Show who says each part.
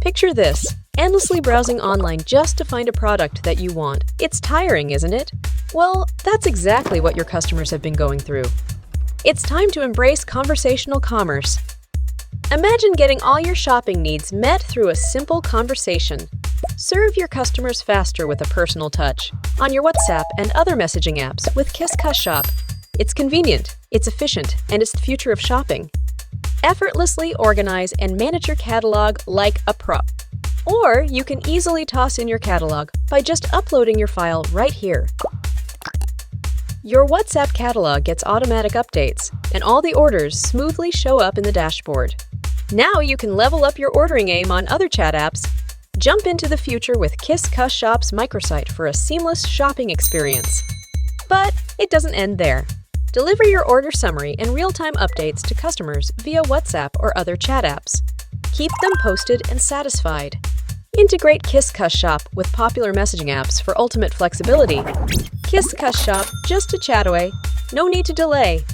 Speaker 1: Picture this, endlessly browsing online just to find a product that you want. It's tiring, isn't it? Well, that's exactly what your customers have been going through. It's time to embrace conversational commerce. Imagine getting all your shopping needs met through a simple conversation. Serve your customers faster with a personal touch on your WhatsApp and other messaging apps with Qiscus Shop. It's convenient, it's efficient, and it's the future of shopping. Effortlessly organize and manage your catalog like a pro. Or you can easily toss in your catalog by just uploading your file right here. Your WhatsApp catalog gets automatic updates, and all the orders smoothly show up in the dashboard. Now you can level up your ordering game on other chat apps. Jump into the future with Qiscus Shop's microsite for a seamless shopping experience. But it doesn't end there. Deliver your order summary and real-time updates to customers via WhatsApp or other chat apps. Keep them posted and satisfied. Integrate Qiscus Shop with popular messaging apps for ultimate flexibility. Qiscus Shop, just a chat away. No need to delay.